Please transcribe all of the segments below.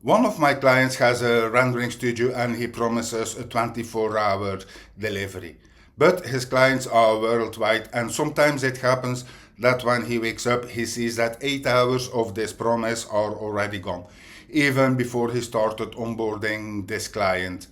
One of my clients has a rendering studio and he promises a 24-hour delivery. But his clients are worldwide, and sometimes it happens that when he wakes up, he sees that 8 hours of this promise are already gone, even before he started onboarding this client.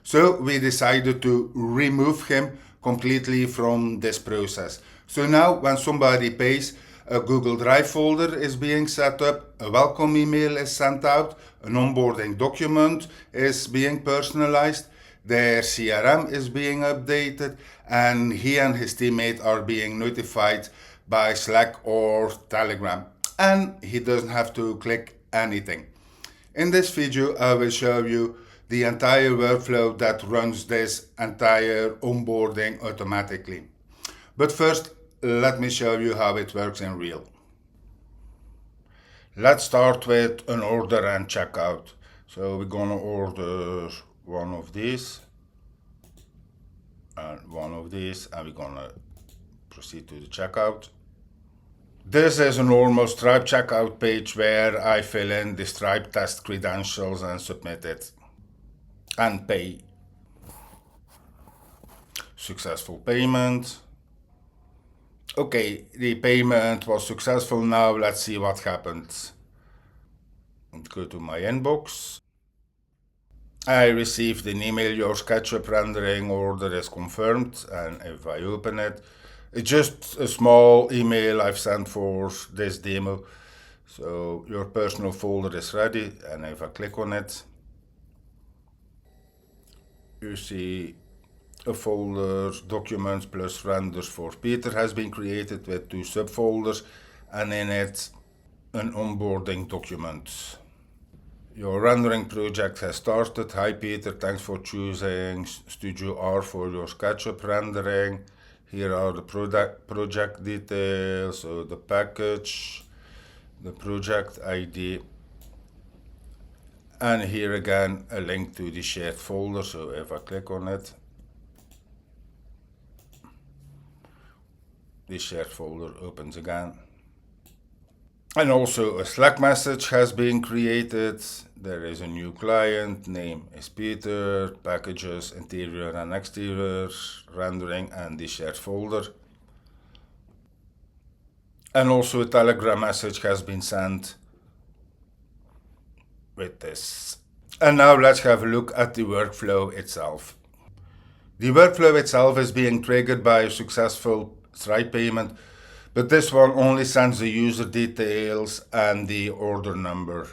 So we decided to remove him completely from this process. So now when somebody pays, a Google Drive folder is being set up, a welcome email is sent out, an onboarding document is being personalized, their CRM is being updated, and he and his teammate are being notified by Slack or Telegram. And he doesn't have to click anything. In this video, I will show you the entire workflow that runs this entire onboarding automatically. But first, let me show you how it works in real. Let's start with an order and checkout. So we're gonna order one of these and one of these, and we're gonna proceed to the checkout. This is a normal Stripe checkout page where I fill in the Stripe test credentials and submit it and pay. Successful payment. Okay, the payment was successful. Now let's see what happened. Go to my inbox. I received an email, your SketchUp rendering order is confirmed, and if I open it, it's just a small email I've sent for this demo. So your personal folder is ready, and if I click on it, you see a folder, documents plus renders for Peter has been created with 2 subfolders, and in it an onboarding document. Your rendering project has started. Hi Peter, thanks for choosing Studio R for your SketchUp rendering. Here are the project details, so the package, the project ID, and here again a link to the shared folder. So if I click on it, the shared folder opens again. And also a Slack message has been created. There is a new client, name is Peter, packages, interior and exterior, rendering, and the shared folder. And also a Telegram message has been sent with this. And now let's have a look at the workflow itself. The workflow itself is being triggered by a successful Stripe payment, but this one only sends the user details and the order number.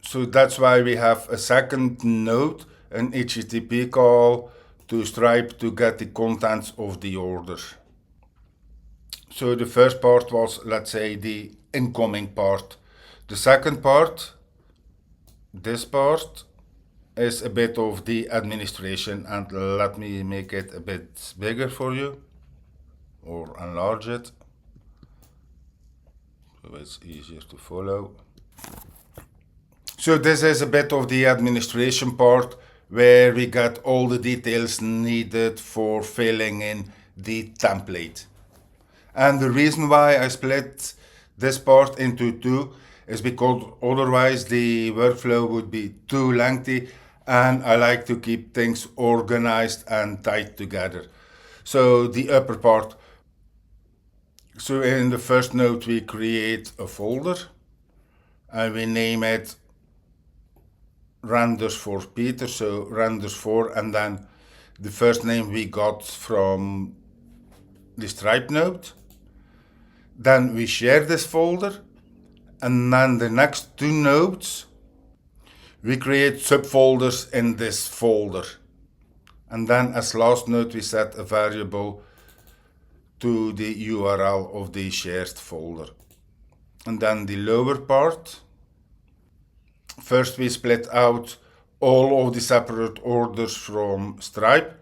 So that's why we have a second node, an HTTP call to Stripe to get the contents of the order. So the first part was, let's say, the incoming part. The second part, this part, is a bit of the administration, and let me make it a bit bigger for you or enlarge it so it's easier to follow. So this is a bit of the administration part where we get all the details needed for filling in the template. And the reason why I split this part into 2 is because otherwise the workflow would be too lengthy, and I like to keep things organized and tied together. So the upper part. So in the first node we create a folder and we name it renders for Peter, so renders for, and then the first name we got from the Stripe node. Then we share this folder, and then the next 2 nodes we create subfolders in this folder, and then as last node we set a variable to the URL of the shared folder. And then the lower part, first we split out all of the separate orders from Stripe,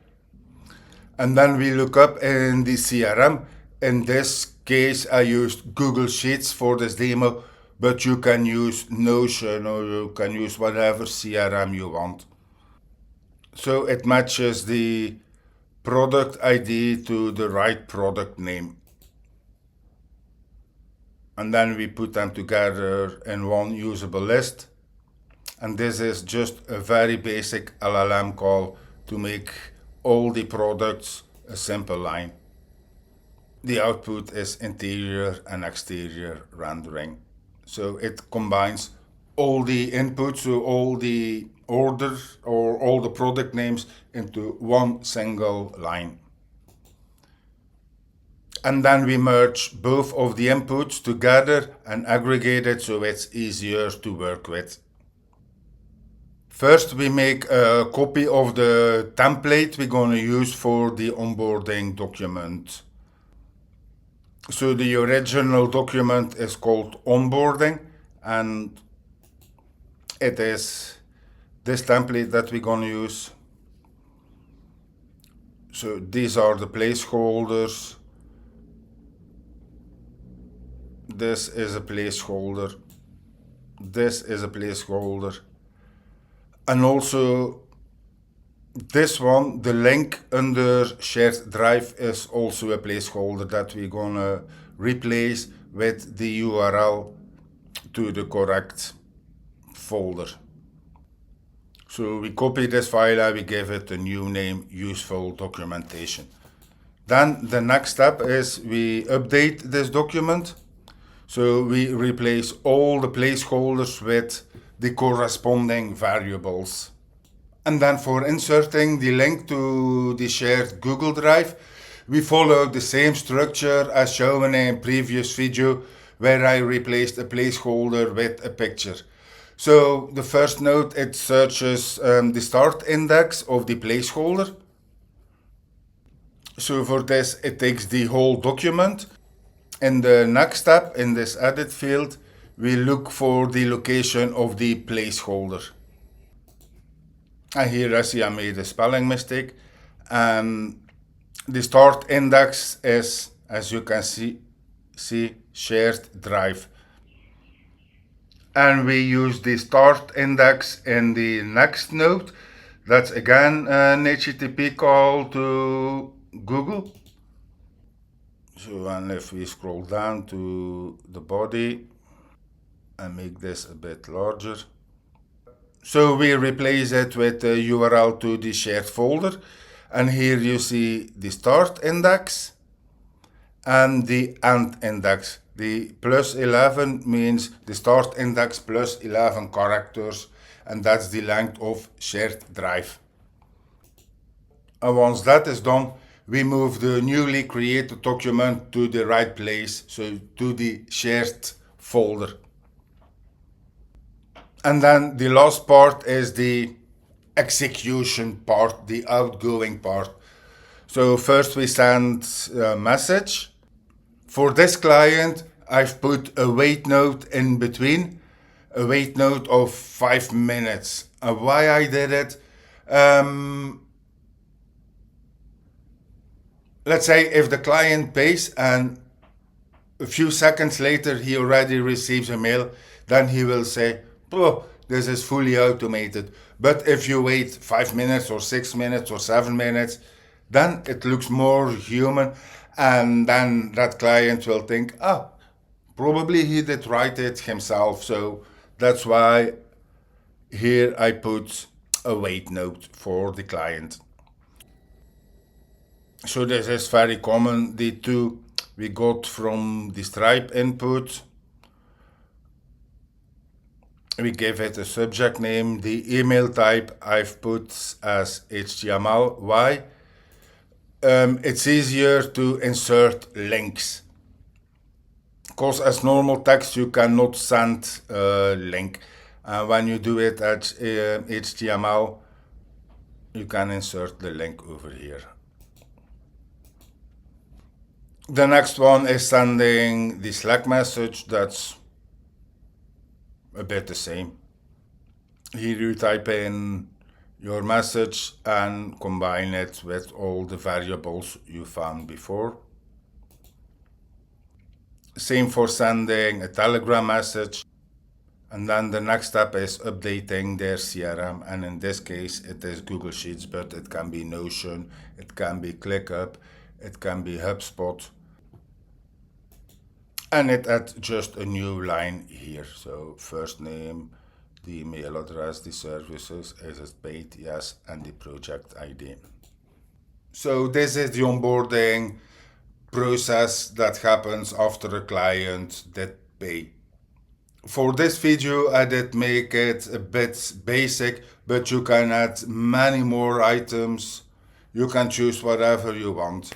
and then we look up in the CRM. In this case I used Google Sheets for this demo, but you can use Notion or you can use whatever CRM you want. So it matches the product ID to the right product name. and then we put them together in one usable list. And this is just a very basic LLM call to make all the products a simple line. The output is interior and exterior rendering. So it combines all the inputs, so all the orders or all the product names into one single line. And then we merge both of the inputs together and aggregate it so it's easier to work with. First, we make a copy of the template we're going to use for the onboarding document. So the original document is called Onboarding, and it is this template that we're going to use. So these are the placeholders. This is a placeholder. This is a placeholder. And also this one, the link under shared drive, is also a placeholder that we're gonna replace with the URL to the correct folder. So we copy this file and we give it a new name, useful documentation. Then the next step is we update this document. So we replace all the placeholders with the corresponding variables. And then for inserting the link to the shared Google Drive, we follow the same structure as shown in previous video, where I replaced a placeholder with a picture. So the first node, it searches the start index of the placeholder. So for this, it takes the whole document. In the next step, in this edit field, we look for the location of the placeholder. And here I see I made a spelling mistake. The start index is, as you can see shared drive. And we use the start index in the next node. That's again an HTTP call to Google. So, and if we scroll down to the body and make this a bit larger. So we replace it with the URL to the shared folder. And here you see the start index and the end index. The plus 11 means the start index plus 11 characters, and that's the length of shared drive. And once that is done, we move the newly created document to the right place, so to the shared folder. And then the last part is the execution part, the outgoing part. So first we send a message. For this client, I've put a wait note in between, a wait note of 5 minutes. Why I did it? Let's say if the client pays and a few seconds later he already receives a mail, then he will say, oh, this is fully automated. But if you wait 5 minutes or 6 minutes or 7 minutes, then it looks more human, and then that client will think, probably he did write it himself. So that's why here I put a wait note for the client. So this is very common. The two we got from the Stripe input. We give it a subject name. The email type I've put as HTML. Why? It's easier to insert links. Because as normal text, you cannot send a link. When you do it at HTML, you can insert the link over here. The next one is sending the Slack message. That's a bit the same. Here you type in your message and combine it with all the variables you found before. Same for sending a Telegram message. And then the next step is updating their CRM. And in this case, it is Google Sheets, but it can be Notion, it can be ClickUp, it can be HubSpot. And it adds just a new line here. So first name, the email address, the services, is it paid? Yes, and the project ID. So this is the onboarding process that happens after a client did pay. For this video, I did make it a bit basic, but you can add many more items. You can choose whatever you want.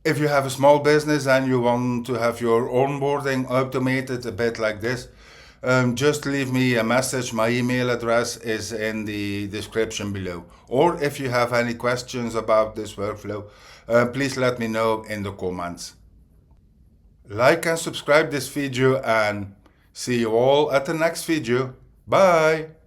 If you have a small business and you want to have your onboarding automated a bit like this, just leave me a message. My email address is in the description below. Or if you have any questions about this workflow, please let me know in the comments. Like and subscribe this video and see you all at the next video. Bye!